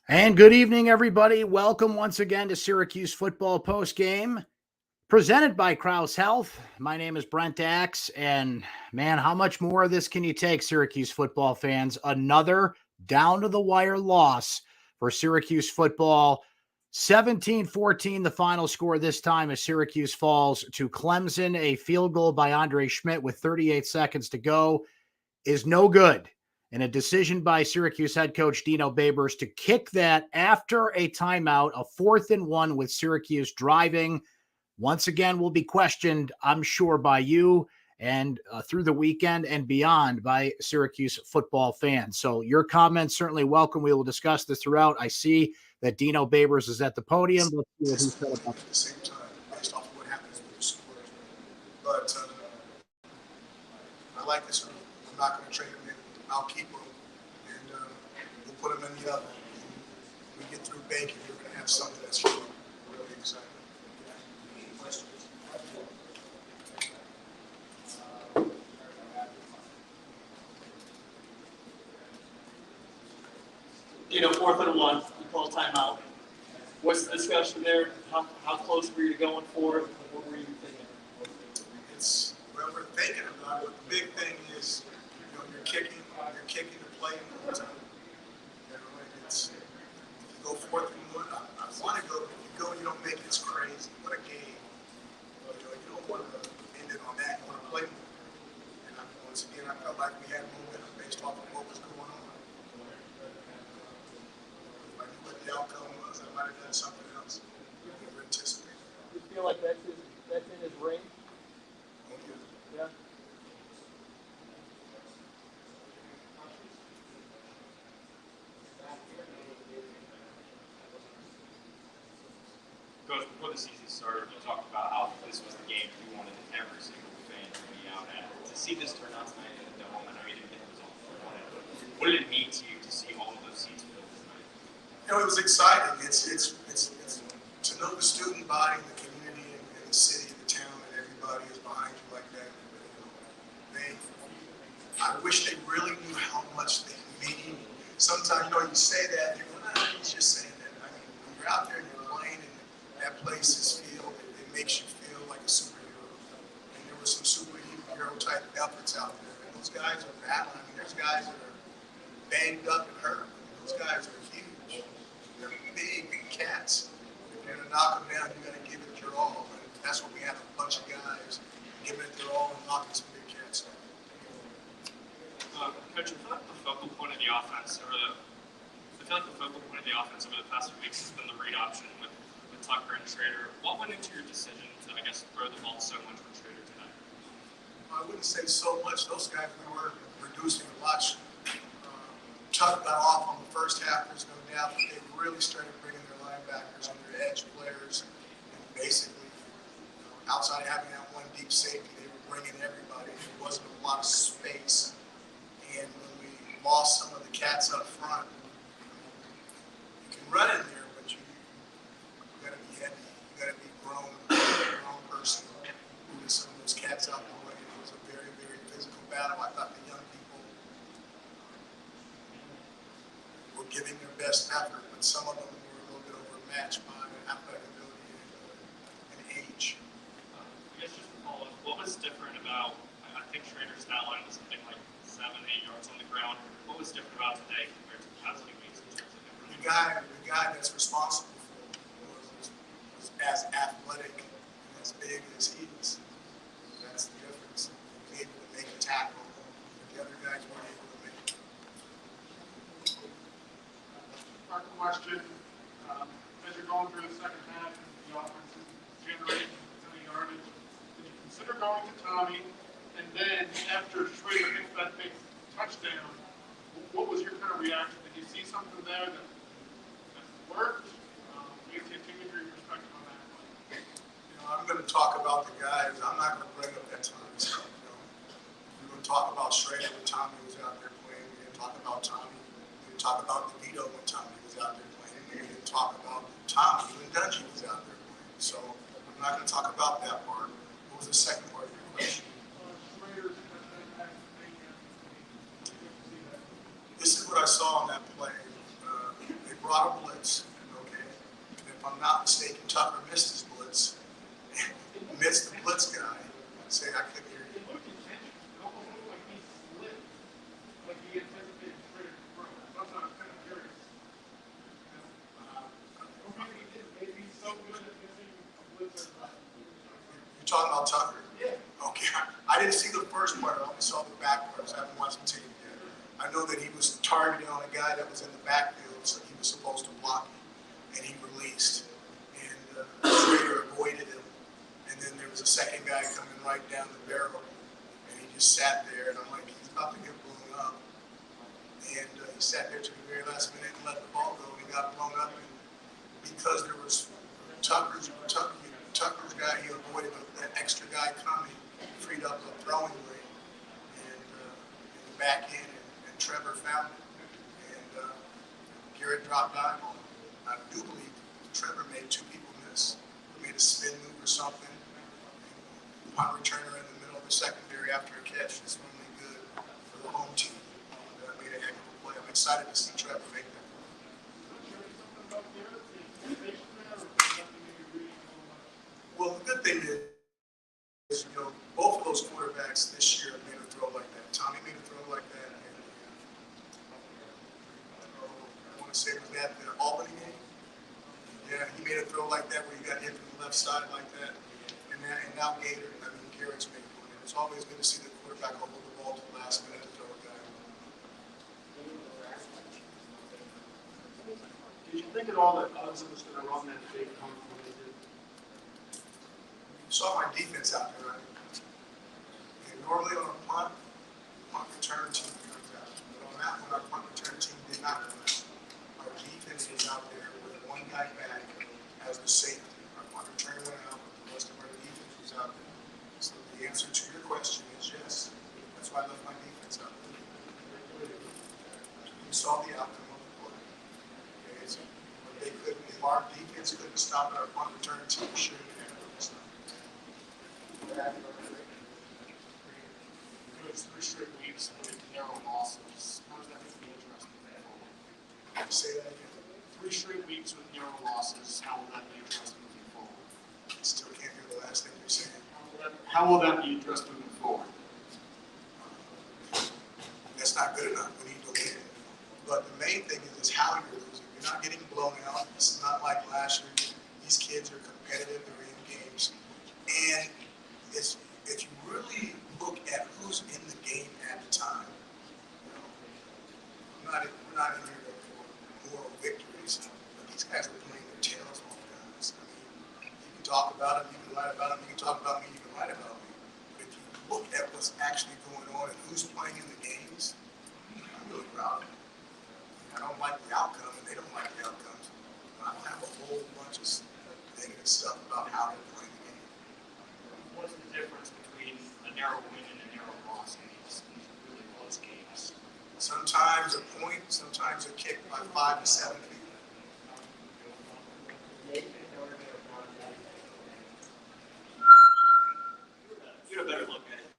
And good evening, everybody. Welcome once again to Syracuse Football Postgame, presented by Krause Health. My name is Brent Axe, and man, how much more of this can you take, Syracuse football fans? Another down-to-the-wire loss for Syracuse football. 17-14, the final score this time as Syracuse falls to Clemson. A field goal by Andre Schmidt with 38 seconds to go is no good. And a decision by Syracuse head coach Dino Babers to kick that after a timeout, a 4th and 1 with Syracuse driving, once again will be questioned, I'm sure, by you and through the weekend and beyond by Syracuse football fans. So your comments certainly welcome. We will discuss this throughout. I see that Dino Babers is at the podium. Let's see what he said about at the same time, based off of what happens with the scores. But I like this group. I'm not going to trade them in. I'll keep them, and we'll put them in the oven. When we get through baking, you're going to have something that's really, really exciting. You know, 4th and 1, you call timeout. What's the discussion there? How close were you going for it? What were you thinking? It's what we're thinking about it. But the big thing is, you know, you're kicking to play in the time. You know, and it's you go 4th and 1. I want to go, but you go and you don't make it. It's crazy. What a game. You know, you don't want to end it on that. You want to play more. And once again, I felt like we had momentum based off of what was going on. If I knew what the outcome was, I might have done something else. We never anticipated. You feel like that's in his range? Oh, Yeah. Coach, before the season started, you talked about how this was the game you wanted every single fan to be out at. To see this turn out tonight in the dome, I know you didn't get the result you wanted, but what did it mean to you to see all of those seats filled tonight? You know, it was exciting. It's to know the student body, the community, and the city, the town, and everybody is behind you like that. I wish they really knew how much they mean. Sometimes, you know, you say that, and you go, nah, he's just saying that. I mean, when you're out there and you're playing, and that place is filled, it makes you feel like a superhero. And there were some superhero type efforts out there. And those guys are battling. I mean, there's guys that are banged up and hurt. Those guys are huge. They're big cats. If you're going to knock them down, you got to give it your all. And that's what we have, a bunch of guys giving it their all and knocking some big cats down. Coach, I feel like the focal point of the offense, over the past few weeks has been the read option with Tucker and Schrader. What went into your decision to, I guess, throw the ball so much with Schrader tonight? I wouldn't say so much. Those guys we were reducing a lot. Tuck got off on the first half, there's no doubt, but they really started bringing their linebackers and their edge players. And basically, outside of having that one deep safety, they were bringing everybody. There wasn't a lot of space. And when we lost some of the cats up front, you can run in there, but you got to be heavy. You got to be grown person. Moving some of those cats out the way. It was a very, very physical battle. I thought the young people were giving their best effort, but some of them were a little bit overmatched by athletic ability and age. I guess just to follow up, what was different about, I think Schrader's stat line was something like 7-8 yards on the ground. What was different about today compared to the past few weeks in terms of information? The guy that's responsible for it was as athletic and as big as he is. That's the difference. He was able to make a tackle that the other guys weren't able to make. Our question, as you're going through the second half, the offense is generating a yardage. Did you consider going to Tommy? And then after Schrader hits that big touchdown, what was your kind of reaction? Did you see something there that worked? Give your perspective on that. You know, I'm going to talk about the guys. I'm not going to bring up that Tommy stuff. You know, we're going to talk about Schrader when Tommy was out there playing. We're going to talk about Tommy. We're going to talk about DeVito when Tommy was out there playing. We're going to talk about Tommy when Dungy was out there playing. So I'm not going to talk about that part. What was the second part of your question? This is what I saw on that play. They brought caught a blitz, okay? And if I'm not mistaken, Tucker missed his blitz. Missed the blitz guy. I'd say I couldn't hear you. You're talking about Tucker? Yeah. Okay. I didn't see the first part. I only saw the back parts. I haven't watched the tape yet. I know that he was targeting on a guy that was in the backfield, so he was supposed to block him, and he released. And Schrader avoided him. And then there was a second guy coming right down the barrel, and he just sat there, and I'm like, he's about to get blown up. And he sat there to the very last minute and let the ball go, and he got blown up. And because there was Tucker's guy, he avoided that extra guy coming, freed up a throwing lane, and in the back end, and Trevor found it. And Garrett dropped dive on him. I do believe Trevor made two people miss. He made a spin move or something. Punt returner in the middle of the secondary after a catch is really good for the home team. Made a heck of a play. I'm excited to see Trevor make that. Well, the good thing is, both of those quarterbacks this year made a throw like that. Tommy made a throw like that. And, I want to say, was that the Albany game? Yeah, he made a throw like that where he got hit from the left side like that. And now Garrett's made one. And it's always good to see the quarterback hold the ball to the last minute to throw a guy. Did you think at all that Clemson was going to run that big punt when they did? You saw my defense out there, right? And normally on a punt return team comes out. But on that one, our punt return team did not come out. Our defense was out there with one guy back as the safety. Our punt return went out, but the rest of our defense was out there. So the answer to your question is yes. That's why I left my defense out there. You saw the outcome of the play. Okay, so if our defense couldn't stop it, our punt return team should have been able to stop it. It's 3 straight weeks with narrow losses. How does that make you interested moving forward? Say that again. 3 straight weeks with narrow losses. How will that be addressed moving forward? I still can't hear the last thing you're saying. How will that be addressed moving forward? That's not good enough. We need to win. But the main thing is how you're losing. You're not getting blown out. This is not like last year. These kids are competitive. They're in games. And if you really look at who's in the game at the time, we're not in here for moral victories. But these guys are playing their tails off, guys. I mean, you can talk about them, you can write about them, you can talk about me, you can write about me. But if you look at what's actually going on and who's playing in the games, I'm really proud of them. I don't like the outcome, and they don't like the outcomes. I don't have a whole bunch of negative stuff about how they're playing the game. What's the difference between a narrow win and a narrow loss in these really close games? Sometimes a point, sometimes a kick by 5 to 7 people. You had a better look at it.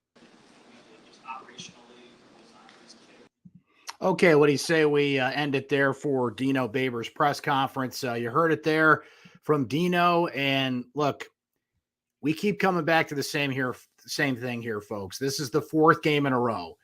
Just operationally, design this kick. Okay, what do you say we end it there for Dino Babers' press conference? You heard it there from Dino, and look, we keep coming back to the same thing here, folks. This is the 4th game in a row.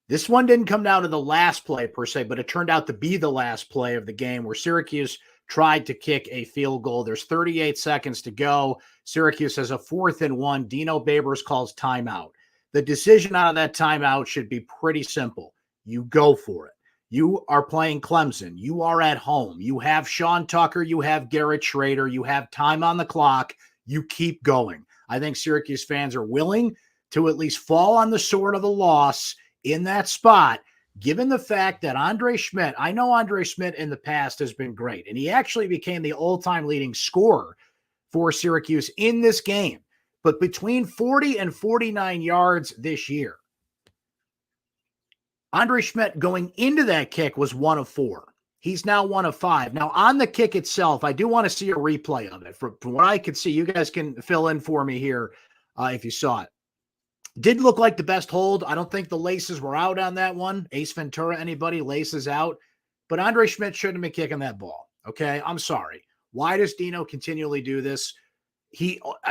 This one didn't come down to the last play per se, but it turned out to be the last play of the game where Syracuse tried to kick a field goal. There's 38 seconds to go. Syracuse has a 4th and 1. Dino Babers calls timeout. The decision out of that timeout should be pretty simple. You go for it. You are playing Clemson. You are at home. You have Sean Tucker. You have Garrett Schrader. You have time on the clock. You keep going. I think Syracuse fans are willing to at least fall on the sword of the loss in that spot, given the fact that Andre Schmidt, I know Andre Schmidt in the past has been great, and he actually became the all-time leading scorer for Syracuse in this game, but between 40 and 49 yards this year. Andre Schmidt going into that kick was 1 of 4. He's now 1 of 5. Now, on the kick itself, I do want to see a replay of it. From what I could see, you guys can fill in for me here if you saw it. Did look like the best hold. I don't think the laces were out on that one. Ace Ventura, anybody, laces out. But Andre Schmidt shouldn't have been kicking that ball. Okay. I'm sorry. Why does Dino continually do this?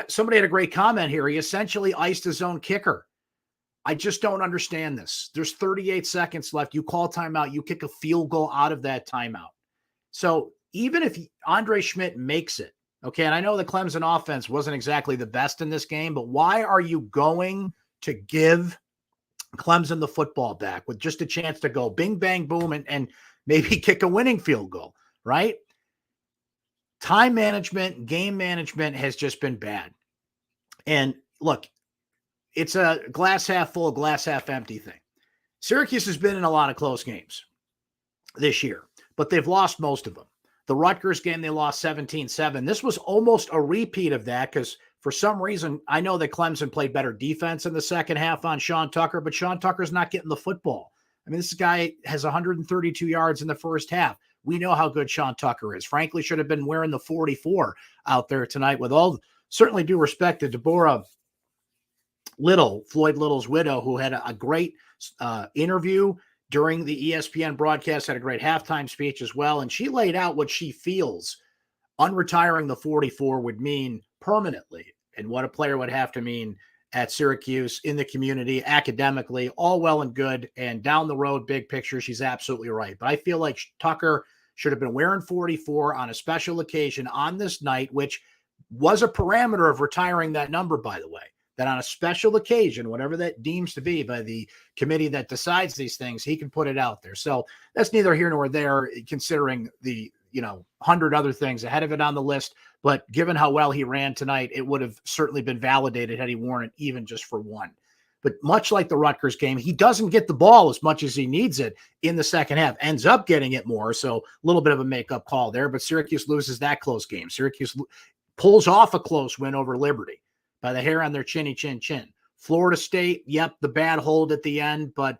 Somebody had a great comment here. He essentially iced his own kicker. I just don't understand this. There's 38 seconds left. You call timeout. You kick a field goal out of that timeout. So even if Andre Schmidt makes it, okay, and I know the Clemson offense wasn't exactly the best in this game, but why are you going to give Clemson the football back with just a chance to go bing, bang, boom, and maybe kick a winning field goal, right? Time management, game management has just been bad. And look, it's a glass half full, glass half empty thing. Syracuse has been in a lot of close games this year, but they've lost most of them. The Rutgers game, they lost 17-7. This was almost a repeat of that because for some reason, I know that Clemson played better defense in the second half on Sean Tucker, but Sean Tucker's not getting the football. I mean, this guy has 132 yards in the first half. We know how good Sean Tucker is. Frankly, should have been wearing the 44 out there tonight with all, certainly due respect to Deborah Little, Floyd Little's widow, who had a great interview during the ESPN broadcast, had a great halftime speech as well. And she laid out what she feels unretiring the 44 would mean permanently and what a player would have to mean at Syracuse, in the community, academically, all well and good. And down the road, big picture, she's absolutely right. But I feel like Tucker should have been wearing 44 on a special occasion on this night, which was a parameter of retiring that number, by the way, that on a special occasion, whatever that deems to be by the committee that decides these things, he can put it out there. So that's neither here nor there, considering the 100 other things ahead of it on the list. But given how well he ran tonight, it would have certainly been validated had he worn it even just for one. But much like the Rutgers game, he doesn't get the ball as much as he needs it in the second half, ends up getting it more. So a little bit of a makeup call there, but Syracuse loses that close game. Syracuse pulls off a close win over Liberty by the hair on their chinny chin chin. Florida State, yep, the bad hold at the end, but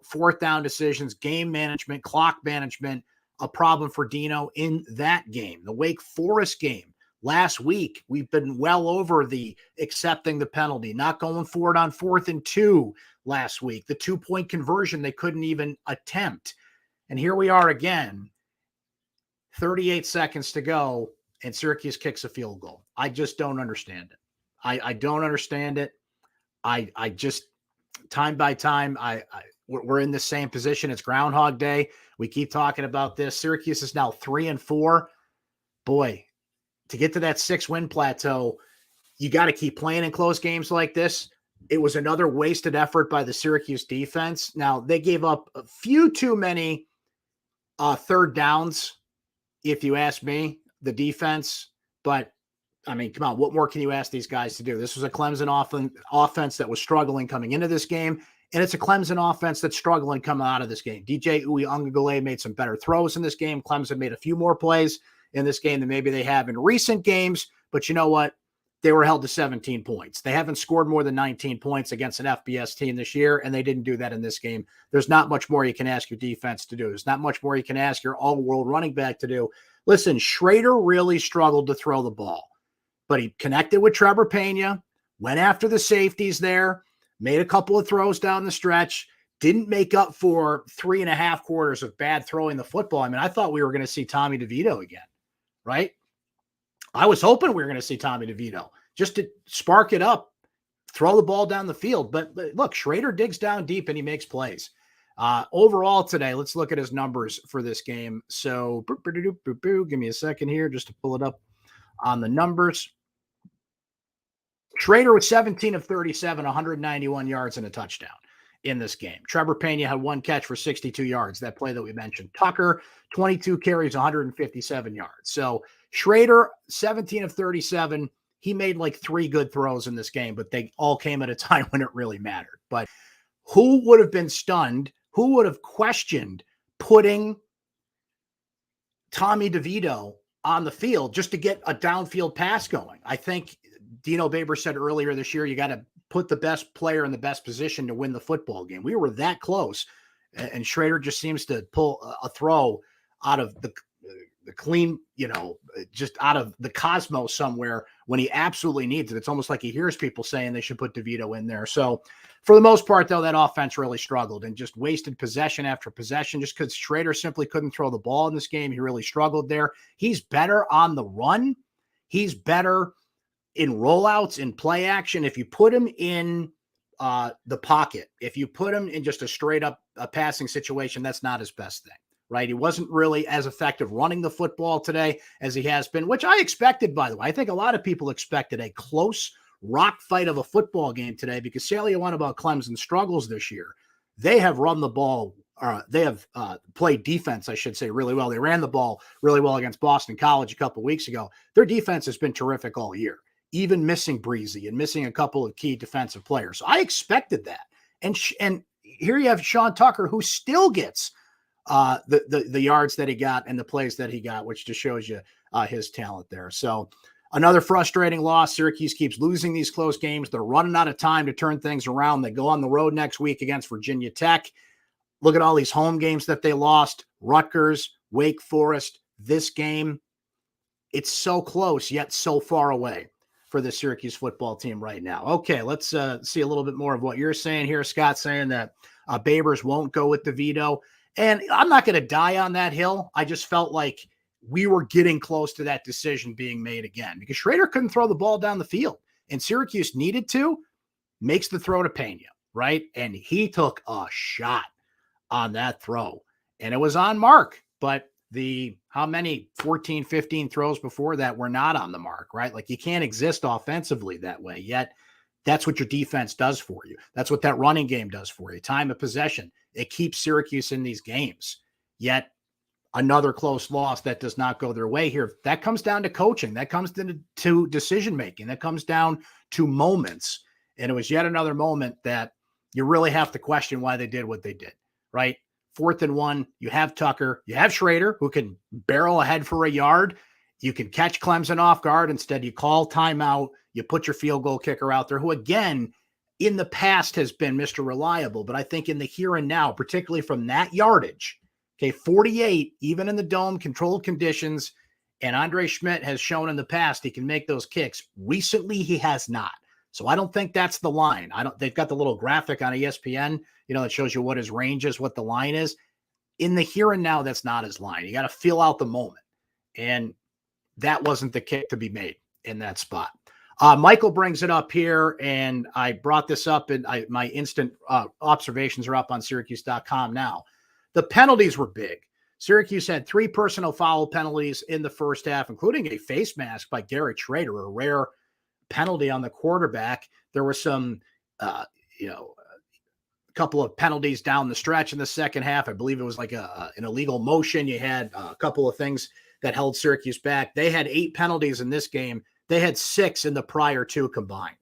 fourth down decisions, game management, clock management, a problem for Dino in that game. The Wake Forest game last week, we've been well over the accepting the penalty, not going for it on 4th and 2 last week. The 2-point conversion they couldn't even attempt. And here we are again, 38 seconds to go, and Syracuse kicks a field goal. I just don't understand it. I don't understand it. I just, time by time, we're in the same position. It's Groundhog Day. We keep talking about this. Syracuse is now 3-4. Boy, to get to that 6-win plateau, you got to keep playing in close games like this. It was another wasted effort by the Syracuse defense. Now, they gave up a few too many third downs, if you ask me, the defense. But, I mean, come on, what more can you ask these guys to do? This was a Clemson offense that was struggling coming into this game. And it's a Clemson offense that's struggling coming out of this game. DJ Uiagalelei made some better throws in this game. Clemson made a few more plays in this game than maybe they have in recent games. But you know what? They were held to 17 points. They haven't scored more than 19 points against an FBS team this year, and they didn't do that in this game. There's not much more you can ask your defense to do. There's not much more you can ask your all-world running back to do. Listen, Schrader really struggled to throw the ball, but he connected with Trevor Pena, went after the safeties there, made a couple of throws down the stretch, didn't make up for 3.5 quarters of bad throwing the football. I mean, I thought we were going to see Tommy DeVito again, right? I was hoping we were going to see Tommy DeVito just to spark it up, throw the ball down the field. But look, Schrader digs down deep and he makes plays. Overall today, let's look at his numbers for this game. So give me a second here just to pull it up on the numbers. Schrader was 17 of 37, 191 yards and a touchdown in this game. Trevor Pena had 1 catch for 62 yards, that play that we mentioned. Tucker, 22 carries, 157 yards. So Schrader, 17 of 37. He made like 3 good throws in this game, but they all came at a time when it really mattered. But who would have been stunned? Who would have questioned putting Tommy DeVito on the field just to get a downfield pass going? I think Dino Baber said earlier this year, you got to put the best player in the best position to win the football game. We were that close, and Schrader just seems to pull a throw out of the clean, just out of the cosmos somewhere when he absolutely needs it. It's almost like he hears people saying they should put DeVito in there. So for the most part, though, that offense really struggled and just wasted possession after possession just because Schrader simply couldn't throw the ball in this game. He really struggled there. He's better on the run. He's better in rollouts, in play action. If you put him in the pocket, if you put him in just a straight up passing situation, that's not his best thing, right? He wasn't really as effective running the football today as he has been, which I expected, by the way. I think a lot of people expected a close rock fight of a football game today because say all you want about Clemson's struggles this year. They have run the ball, they have played defense, I should say, really well. They ran the ball really well against Boston College a couple of weeks ago. Their defense has been terrific all year, even missing Breezy and missing a couple of key defensive players. So I expected that. And here you have Sean Tucker, who still gets the yards that he got and the plays that he got, which just shows you his talent there. So another frustrating loss. Syracuse keeps losing these close games. They're running out of time to turn things around. They go on the road next week against Virginia Tech. Look at all these home games that they lost. Rutgers, Wake Forest, this game. It's so close, yet so far away for the Syracuse football team right now. Okay, let's see a little bit more of what you're saying here. Scott saying that Babers won't go with DeVito. And I'm not going to die on that hill. I just felt like we were getting close to that decision being made again because Schrader couldn't throw the ball down the field and Syracuse needed to, makes the throw to Pena, right? And he took a shot on that throw and it was on mark, but how many 14, 15 throws before that were not on the mark, right? Like you can't exist offensively that way, yet that's what your defense does for you. That's what that running game does for you. Time of possession. It keeps Syracuse in these games, yet another close loss that does not go their way here. That comes down to coaching. That comes to decision-making. That comes down to moments. And it was yet another moment that you really have to question why they did what they did, right? 4th and 1, you have Tucker, you have Schrader who can barrel ahead for a yard. You can catch Clemson off guard. Instead, you call timeout. You put your field goal kicker out there, who again, in the past has been Mr. Reliable. But I think in the here and now, particularly from that yardage, okay, 48, even in the dome, controlled conditions, and Andre Schmidt has shown in the past he can make those kicks. Recently, he has not. So I don't think that's the line. They've got the little graphic on ESPN, that shows you what his range is, what the line is. In the here and now, that's not his line. You got to feel out the moment. And that wasn't the kick to be made in that spot. Michael brings it up here, and I brought this up, and my instant observations are up on syracuse.com now. The penalties were big. Syracuse had 3 personal foul penalties in the first half, including a face mask by Garrett Schrader, a rare penalty on the quarterback. There were some, a couple of penalties down the stretch in the second half. I believe it was like an illegal motion. You had a couple of things that held Syracuse back. They had 8 penalties in this game. They had 6 in the prior 2 combined.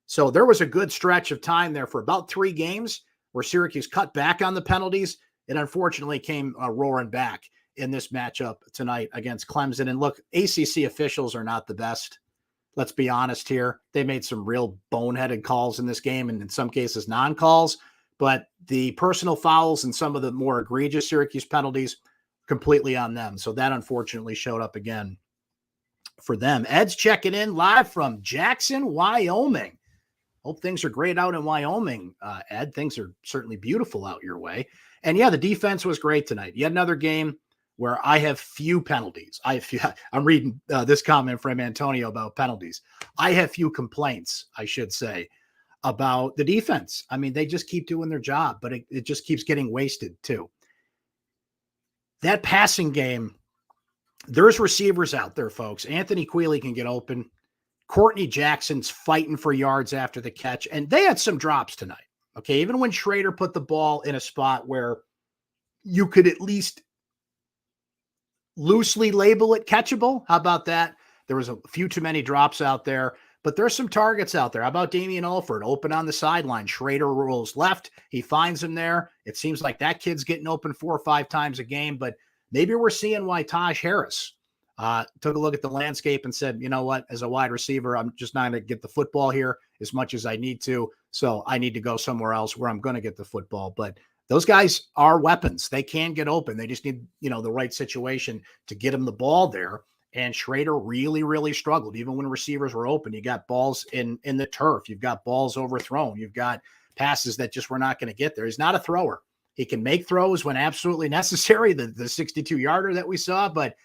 So there was a good stretch of time there for about 3 games where Syracuse cut back on the penalties. It unfortunately came roaring back in this matchup tonight against Clemson. And look, ACC officials are not the best. Let's be honest here. They made some real boneheaded calls in this game, and in some cases non-calls. But the personal fouls and some of the more egregious Syracuse penalties, completely on them. So that unfortunately showed up again for them. Ed's checking in live from Jackson, Wyoming. Hope things are great out in Wyoming, Ed. Things are certainly beautiful out your way. And yeah, the defense was great tonight. Yet another game where I have few penalties. I'm reading this comment from Antonio about penalties. I have few complaints, I should say, about the defense. I mean, they just keep doing their job, but it just keeps getting wasted too. That passing game, there's receivers out there, folks. Anthony Quealy can get open. Courtney Jackson's fighting for yards after the catch, and they had some drops tonight. Okay, even when Schrader put the ball in a spot where you could at least loosely label it catchable. How about that? There was a few too many drops out there, but there's some targets out there. How about Damian Alford open on the sideline? Schrader rolls left. He finds him there. It seems like that kid's getting open 4 or 5 times a game, but maybe we're seeing why Taj Harris took a look at the landscape and said, you know what, as a wide receiver, I'm just not going to get the football here as much as I need to. So I need to go somewhere else where I'm going to get the football. But those guys are weapons. They can get open. They just need, the right situation to get them the ball there. And Schrader really, really struggled. Even when receivers were open, you got balls in the turf. You've got balls overthrown. You've got passes that just were not going to get there. He's not a thrower. He can make throws when absolutely necessary, the 62-yarder that we saw, but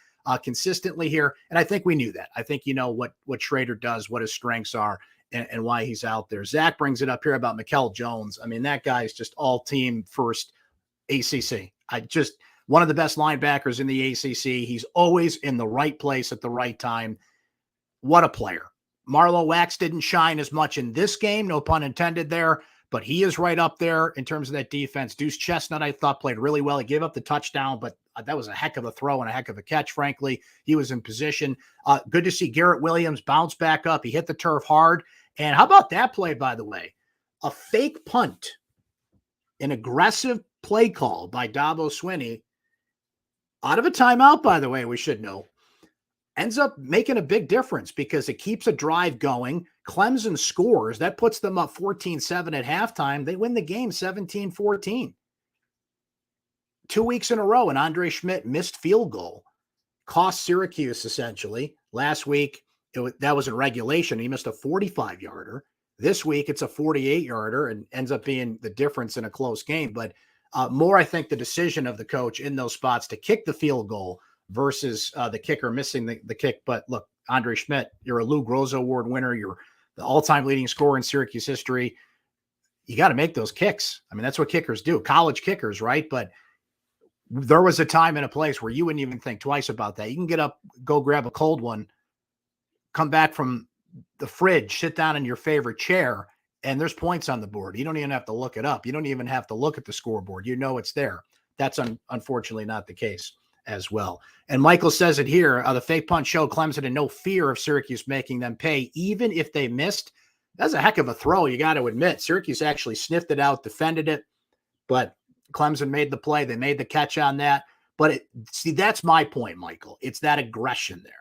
consistently here. And I think we knew that. I think what Schrader does, what his strengths are, and why he's out there. Zach brings it up here about Mikel Jones. I mean, that guy is just all-team first ACC. One of the best linebackers in the ACC. He's always in the right place at the right time. What a player. Marlowe Wax didn't shine as much in this game, no pun intended there, but he is right up there in terms of that defense. Deuce Chestnut, I thought, played really well. He gave up the touchdown, but that was a heck of a throw and a heck of a catch, frankly. He was in position. Good to see Garrett Williams bounce back up. He hit the turf hard. And how about that play, by the way? A fake punt, an aggressive play call by Dabo Swinney, out of a timeout, by the way, we should know, ends up making a big difference because it keeps a drive going. Clemson scores. That puts them up 14-7 at halftime. They win the game 17-14. 2 weeks in a row, an Andre Schmidt missed field goal cost Syracuse essentially. Last week, that was in regulation. He missed a 45-yarder. This week, it's a 48-yarder and ends up being the difference in a close game. But more, I think, the decision of the coach in those spots to kick the field goal versus the kicker missing the kick. But look, Andre Schmidt, you're a Lou Groza Award winner. You're the all-time leading scorer in Syracuse history. You got to make those kicks. I mean, that's what kickers do, college kickers, right? But there was a time and a place where you wouldn't even think twice about that. You can get up, go grab a cold one, come back from the fridge, sit down in your favorite chair, and there's points on the board. You don't even have to look it up. You don't even have to look at the scoreboard. You know it's there. That's unfortunately not the case as well. And Michael says it here, the fake punt showed Clemson in no fear of Syracuse making them pay, even if they missed. That's a heck of a throw, you got to admit. Syracuse actually sniffed it out, defended it, but Clemson made the play. They made the catch on that. But see, that's my point, Michael. It's that aggression there.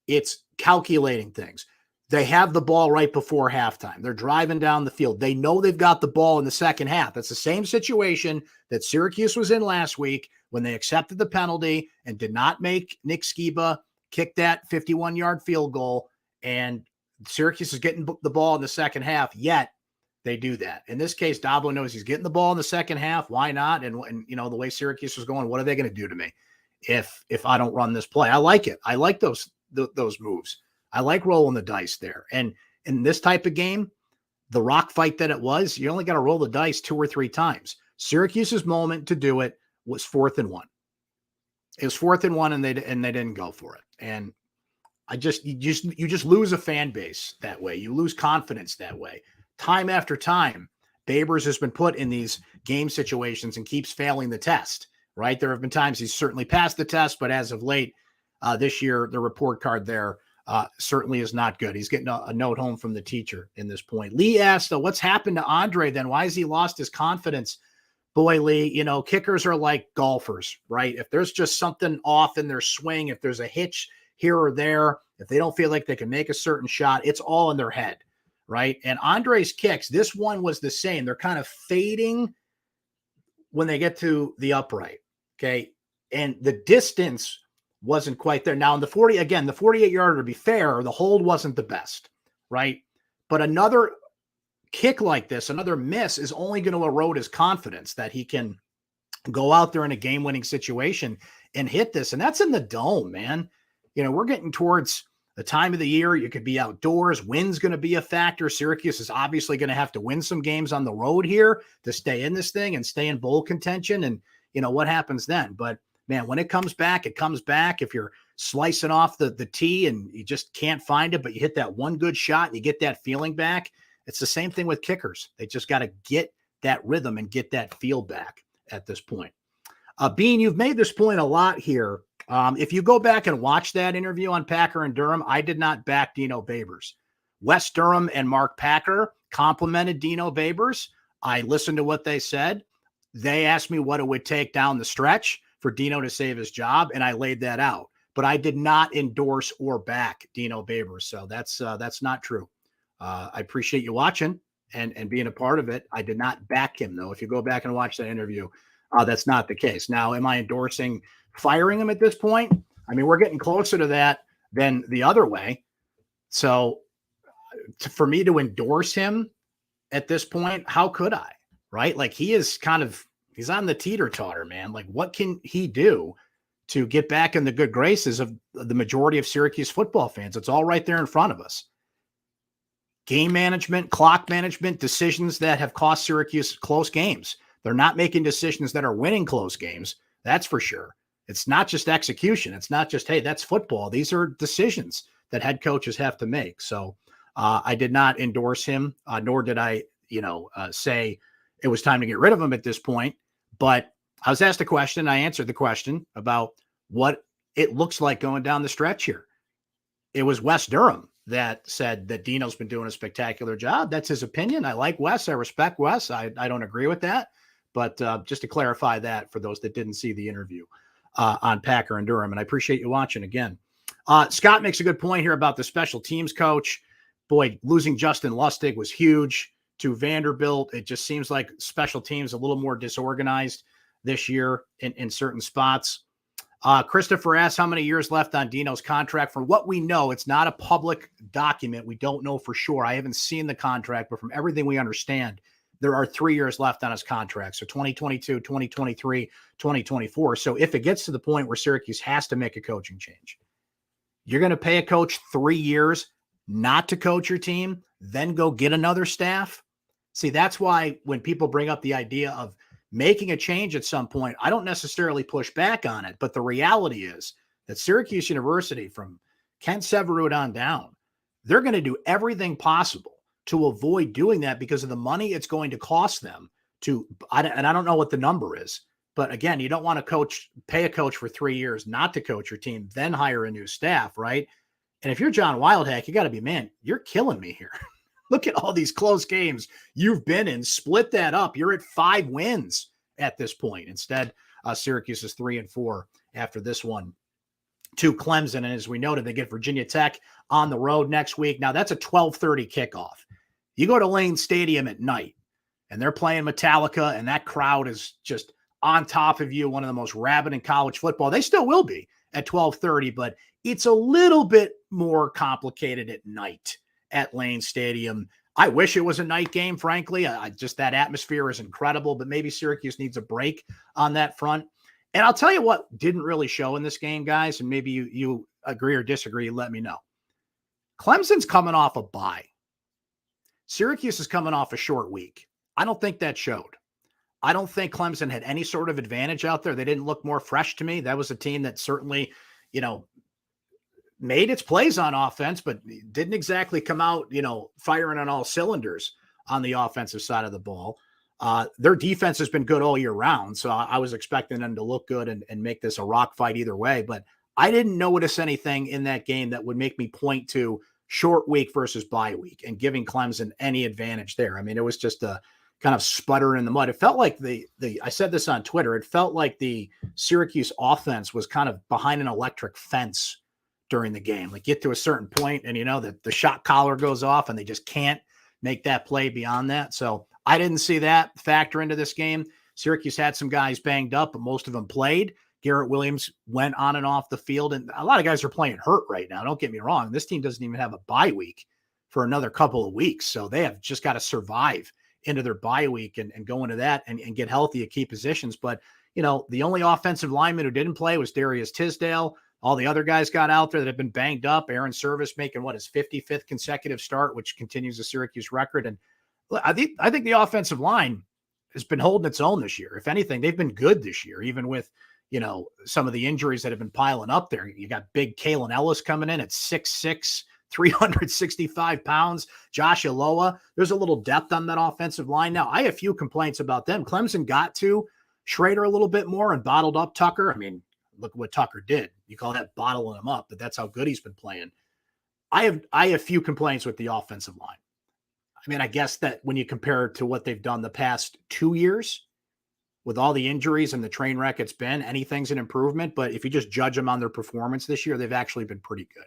It's calculating things. They have the ball right before halftime. They're driving down the field. They know they've got the ball in the second half. That's the same situation that Syracuse was in last week when they accepted the penalty and did not make Nick Skiba kick that 51-yard field goal. And Syracuse is getting the ball in the second half, yet they do that. In this case, Dabo knows he's getting the ball in the second half. Why not? And the way Syracuse was going, what are they going to do to me if I don't run this play? I like it. I like those moves. I like rolling the dice there. And in this type of game, the rock fight that it was, you only got to roll the dice 2 or 3 times. Syracuse's moment to do it was 4th and 1. It was 4th and 1, and they didn't go for it. And you just lose a fan base that way. You lose confidence that way. Time after time, Babers has been put in these game situations and keeps failing the test, right? There have been times he's certainly passed the test, but as of late this year, the report card there certainly is not good. He's getting a note home from the teacher in this point. Lee asked, what's happened to Andre then? Why has he lost his confidence? Boy, Lee, kickers are like golfers, right? If there's just something off in their swing, if there's a hitch here or there, if they don't feel like they can make a certain shot, it's all in their head, right? And Andre's kicks, this one was the same. They're kind of fading when they get to the upright, okay? And the distance wasn't quite there. Now, in the 48-yarder, to be fair, the hold wasn't the best, right? But another kick like this, another miss, is only going to erode his confidence that he can go out there in a game-winning situation and hit this. And that's in the dome, man. We're getting towards the time of the year. You could be outdoors. Wind's going to be a factor. Syracuse is obviously going to have to win some games on the road here to stay in this thing and stay in bowl contention. And, what happens then? But, man, when it comes back, it comes back. If you're slicing off the tee and you just can't find it, but you hit that one good shot and you get that feeling back, it's the same thing with kickers. They just got to get that rhythm and get that feel back at this point. Bean, you've made this point a lot here. If you go back and watch that interview on Packer and Durham, I did not back Dino Babers. Wes Durham and Mark Packer complimented Dino Babers. I listened to what they said. They asked me what it would take down the stretch for Dino to save his job, and I laid that out. But I did not endorse or back Dino Babers, so that's not true. I appreciate you watching and being a part of it. I did not back him, though. If you go back and watch that interview, That's not the case. Now, am I endorsing firing him at this point? I mean, we're getting closer to that than the other way. So for me to endorse him at this point, how could I? Right? Like he's on the teeter-totter, man. Like what can he do to get back in the good graces of the majority of Syracuse football fans? It's all right there in front of us. Game management, clock management, decisions that have cost Syracuse close games. They're not making decisions that are winning close games. That's for sure. It's not just execution. It's not just, hey, that's football. These are decisions that head coaches have to make. So I did not endorse him, nor did I, say it was time to get rid of him at this point. But I was asked a question. I answered the question about what it looks like going down the stretch here. It was Wes Durham that said that Dino's been doing a spectacular job. That's his opinion. I like Wes. I respect Wes. I don't agree with that. But just to clarify that for those that didn't see the interview on Packer and Durham, and I appreciate you watching again. Scott makes a good point here about the special teams coach. Boy, losing Justin Lustig was huge to Vanderbilt. It just seems like special teams a little more disorganized this year in certain spots. Christopher asks how many years left on Dino's contract. From what we know, it's not a public document. We don't know for sure. I haven't seen the contract, but from everything we understand, there are 3 years left on his contract. So 2022, 2023, 2024. So if it gets to the point where Syracuse has to make a coaching change, you're going to pay a coach 3 years not to coach your team, then go get another staff. See, that's why when people bring up the idea of making a change at some point, I don't necessarily push back on it. But the reality is that Syracuse University, from Kent Severud on down, they're going to do everything possible to avoid doing that because of the money it's going to cost them to, and I don't know what the number is, but again, you don't want to pay a coach for 3 years not to coach your team, then hire a new staff, right? And if you're John Wildhack, you got to be, man, you're killing me here. Look at all these close games you've been in. Split that up. You're at 5 wins at this point. Instead, Syracuse is 3-4 after this one to Clemson. And as we noted, they get Virginia Tech on the road next week. Now, that's a 12:30 kickoff. You go to Lane Stadium at night, and they're playing Metallica, and that crowd is just on top of you, one of the most rabid in college football. They still will be at 12:30, but it's a little bit more complicated at night at Lane Stadium. I wish it was a night game, frankly. Just that atmosphere is incredible, but maybe Syracuse needs a break on that front. And I'll tell you what didn't really show in this game, guys, and maybe you agree or disagree, let me know. Clemson's coming off a bye. Syracuse is coming off a short week. I don't think that showed. I don't think Clemson had any sort of advantage out there. They didn't look more fresh to me. That was a team that certainly, made its plays on offense, but didn't exactly come out, firing on all cylinders on the offensive side of the ball. Their defense has been good all year round, so I was expecting them to look good and make this a rock fight either way, but I didn't notice anything in that game that would make me point to short week versus bye week and giving Clemson any advantage there. I mean, it was just a kind of sputter in the mud. It felt like I said this on Twitter, it felt like the Syracuse offense was kind of behind an electric fence during the game. Like get to a certain point and the shot collar goes off and they just can't make that play beyond that. So I didn't see that factor into this game. Syracuse had some guys banged up, but most of them played. Garrett Williams went on and off the field, and a lot of guys are playing hurt right now. Don't get me wrong. This team doesn't even have a bye week for another couple of weeks. So they have just got to survive into their bye week and go into that and get healthy at key positions. But, the only offensive lineman who didn't play was Darius Tisdale. All the other guys got out there that have been banged up. Aaron Service making his 55th consecutive start, which continues the Syracuse record. And I think the offensive line has been holding its own this year. If anything, they've been good this year, even with, some of the injuries that have been piling up there. You got big Kalen Ellis coming in at 6'6", 365 pounds. Josh Aloa. There's a little depth on that offensive line. Now, I have a few complaints about them. Clemson got to Schrader a little bit more and bottled up Tucker. I mean, look at what Tucker did. You call that bottling him up, but that's how good he's been playing. I have a few complaints with the offensive line. I mean, I guess that when you compare it to what they've done the past 2 years, with all the injuries and the train wreck it's been, anything's an improvement. But if you just judge them on their performance this year, they've actually been pretty good,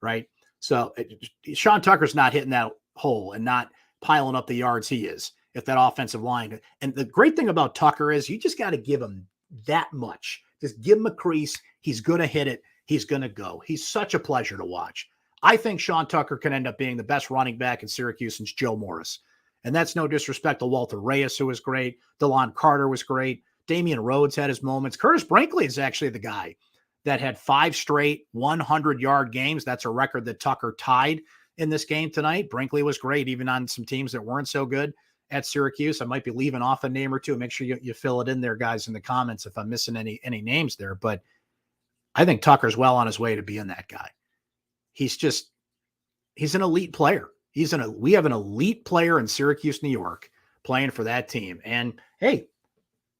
right? So Sean Tucker's not hitting that hole and not piling up the yards he is if that offensive line. And the great thing about Tucker is you just got to give him that much. Just give him a crease. He's going to hit it. He's going to go. He's such a pleasure to watch. I think Sean Tucker can end up being the best running back in Syracuse since Joe Morris. And that's no disrespect to Walter Reyes, who was great. DeLon Carter was great. Damian Rhodes had his moments. Curtis Brinkley is actually the guy that had 5 straight 100-yard games. That's a record that Tucker tied in this game tonight. Brinkley was great, even on some teams that weren't so good at Syracuse. I might be leaving off a name or two. Make sure you fill it in there, guys, in the comments if I'm missing any names there. But I think Tucker's well on his way to being that guy. He's an elite player. We have an elite player in Syracuse, New York, playing for that team. And hey,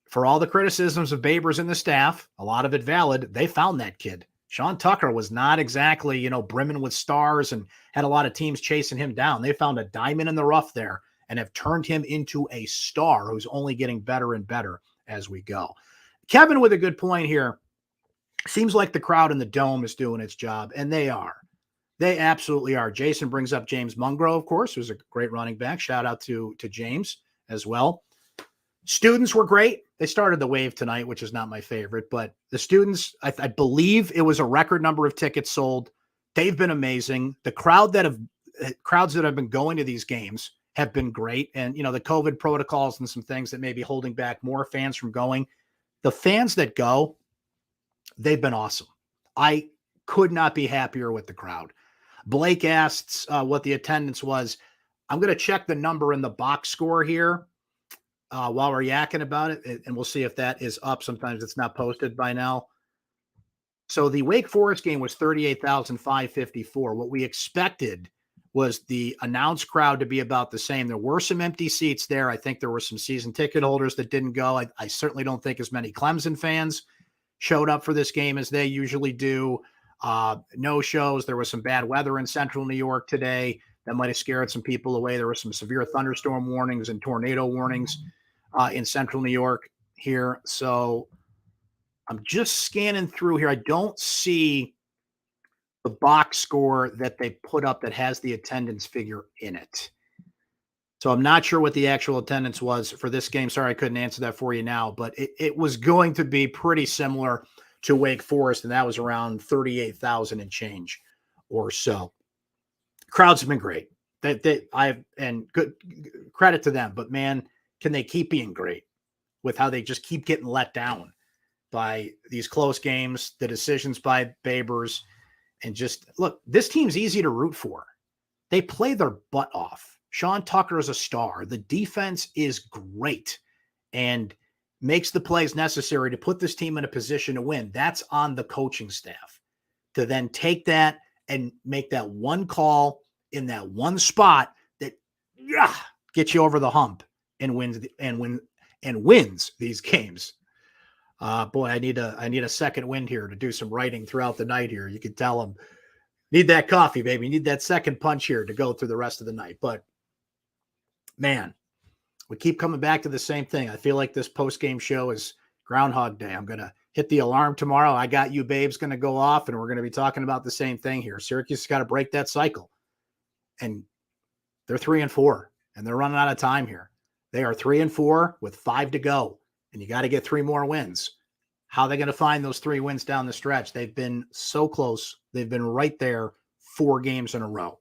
for all the criticisms of Babers and the staff, a lot of it valid, they found that kid. Sean Tucker was not exactly, brimming with stars and had a lot of teams chasing him down. They found a diamond in the rough there and have turned him into a star who's only getting better and better as we go. Kevin with a good point here. Seems like the crowd in the Dome is doing its job, and they are. They absolutely are. Jason brings up James Mungro, of course, who's a great running back. Shout out to James as well. Students were great. They started the wave tonight, which is not my favorite, but the students, I believe it was a record number of tickets sold. They've been amazing. The crowds that have been going to these games have been great. And, the COVID protocols and some things that may be holding back more fans from going. The fans that go, they've been awesome. I could not be happier with the crowd. Blake asks what the attendance was. I'm going to check the number in the box score here while we're yakking about it, and we'll see if that is up. Sometimes it's not posted by now. So the Wake Forest game was 38,554. What we expected was the announced crowd to be about the same. There were some empty seats there. I think there were some season ticket holders that didn't go. I certainly don't think as many Clemson fans showed up for this game as they usually do. No shows. There was some bad weather in central New York today that might have scared some people away. There were some severe thunderstorm warnings and tornado warnings in central New York here. So I'm just scanning through here. I don't see the box score that they put up that has the attendance figure in it. So I'm not sure what the actual attendance was for this game. Sorry, I couldn't answer that for you now, but it was going to be pretty similar to Wake Forest, and that was around 38,000 and change or so. Crowds have been great. And good credit to them, but man, can they keep being great with how they just keep getting let down by these close games, the decisions by Babers, and just look, this team's easy to root for. They play their butt off. Sean Tucker is a star. The defense is great and makes the plays necessary to put this team in a position to win. That's on the coaching staff to then take that and make that one call in that one spot that gets you over the hump and wins these games. Boy, I need a second wind here to do some writing throughout the night here. You can tell them need that coffee, baby. Need that second punch here to go through the rest of the night. But man, we keep coming back to the same thing. I feel like this post-game show is Groundhog Day. I'm going to hit the alarm tomorrow. I got you, babe's going to go off, and we're going to be talking about the same thing here. Syracuse has got to break that cycle. And they're 3-4, and they're running out of time here. They are 3-4 with 5 to go, and you got to get 3 more wins. How are they going to find those 3 wins down the stretch? They've been so close. They've been right there 4 games in a row.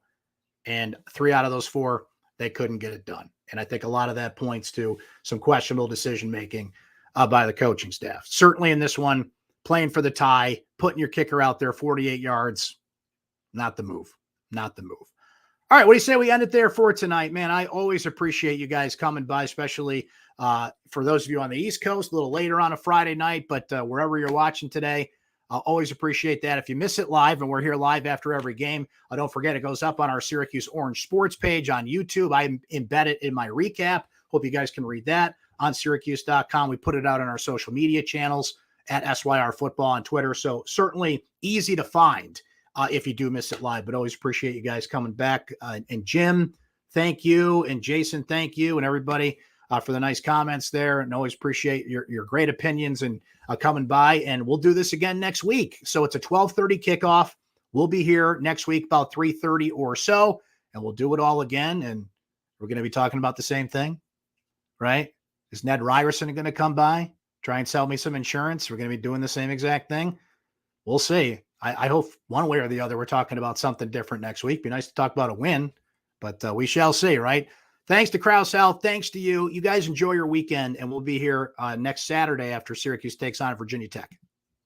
And 3 out of those 4, they couldn't get it done. And I think a lot of that points to some questionable decision-making by the coaching staff. Certainly in this one, playing for the tie, putting your kicker out there 48 yards, not the move. Not the move. All right, what do you say we end it there for tonight? Man, I always appreciate you guys coming by, especially for those of you on the East Coast, a little later on a Friday night, but wherever you're watching today, I'll always appreciate that. If you miss it live, and we're here live after every game, don't forget it goes up on our Syracuse Orange Sports page on YouTube. I embed it in my recap. Hope you guys can read that on syracuse.com. We put it out on our social media channels at SYR Football on Twitter. So certainly easy to find if you do miss it live, but always appreciate you guys coming back. And Jim, thank you. And Jason, thank you. And everybody for the nice comments there. And always appreciate your great opinions and coming by. And we'll do this again next week. So it's a 12:30 kickoff. We'll be here next week about 3:30 or so, and we'll do it all again. And we're going to be talking about the same thing. right? Is Ned Ryerson going to come by, try and sell me some insurance? We're going to be doing the same exact thing. We'll see. I hope one way or the other, we're talking about something different next week. Be nice to talk about a win, but we shall see, right? Thanks to Krause Health. Thanks to you. You guys enjoy your weekend, and we'll be here next Saturday after Syracuse takes on Virginia Tech.